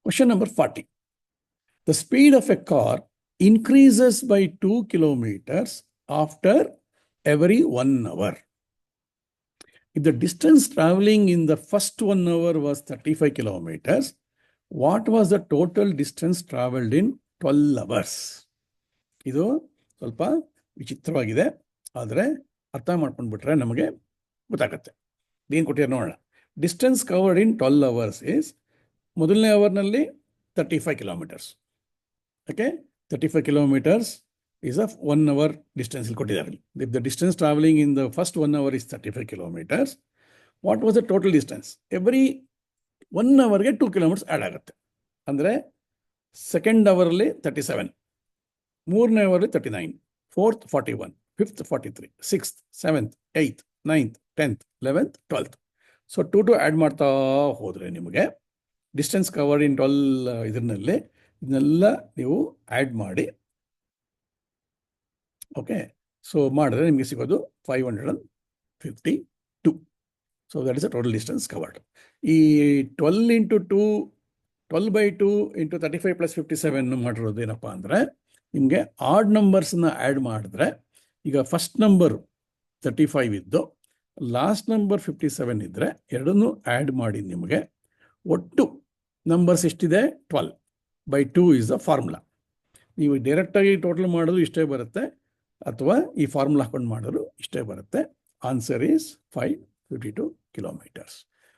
Question number 40. The speed of a car increases by 2 kilometers after every 1 hour. If the distance traveling in the first 1 hour was 35 kilometers, what was the total distance traveled in 12 hours? ಇದು ಸ್ವಲ್ಪ ವಿಚಿತ್ರವಾಗಿದೆ, ಆದರೆ ಅರ್ಥ ಮಾಡ್ಕೊಂಡ್ಬಿಟ್ರೆ ನಮಗೆ ಗೊತ್ತಾಗತ್ತೆ. ಏನು ಕೊಟ್ಟಿದ್ದಾರೆ ನೋಡೋಣ. Distance covered in 12 hours is, ಮೊದಲನೇ ಅವರ್ನಲ್ಲಿ 35 kilometres. Okay, 35 kilometres is a 1 hour distance ಇಲ್ಲಿ ಕೊಟ್ಟಿದ್ದಾರೆ. If the distance travelling in the first 1 hour is 35 kilometres, what was the total distance? Every 1 ಅವರ್ಗೆ 2 ಕಿಲೋಮೀಟರ್ಸ್ ಆ್ಯಡ್ ಆಗುತ್ತೆ. ಅಂದರೆ ಸೆಕೆಂಡ್ ಅವರಲ್ಲಿ 37, ಮೂರನೇ ಅವರಲ್ಲಿ 39, fourth 41, fifth 43, sixth 7th, 8th, 9th, 10th, 11th, 12th. So 2 add ಮಾಡ್ತಾ ಹೋದರೆ ನಿಮಗೆ ಡಿಸ್ಟೆನ್ಸ್ ಕವರ್ಡ್ ಇನ್ 12 ಇದರಲ್ಲಿ ಇದನ್ನೆಲ್ಲ ನೀವು ಆ್ಯಡ್ ಮಾಡಿ, ಓಕೆ, ಸೊ ಮಾಡಿದ್ರೆ ನಿಮಗೆ ಸಿಗೋದು 552. So that is a total distance covered. ಈ 12/2 ಇಂಟು 35 + 57 ಮಾಡಿರೋದು ಏನಪ್ಪ ಅಂದರೆ, ನಿಮಗೆ ಆಡ್ ನಂಬರ್ಸ್ನ ಆ್ಯಡ್ ಮಾಡಿದ್ರೆ, ಈಗ ಫಸ್ಟ್ ನಂಬರ್ 35 ಇದ್ದು ಲಾಸ್ಟ್ ನಂಬರ್ 57 ಇದ್ದರೆ ಎರಡನ್ನೂ ಆ್ಯಡ್ ಮಾಡಿ ನಿಮಗೆ ಒಟ್ಟು ನಂಬರ್ಸ್ ಎಷ್ಟಿದೆ? 12/2 ಇಸ್ ದ ಫಾರ್ಮುಲಾ. ನೀವು ಡೈರೆಕ್ಟಾಗಿ ಟೋಟಲ್ ಮಾಡೋದು ಇಷ್ಟೇ ಬರುತ್ತೆ, ಅಥವಾ ಈ ಫಾರ್ಮುಲಾ ಹಾಕೊಂಡು ಮಾಡೋದು ಇಷ್ಟೇ ಬರುತ್ತೆ. Answer is 552 kilometres.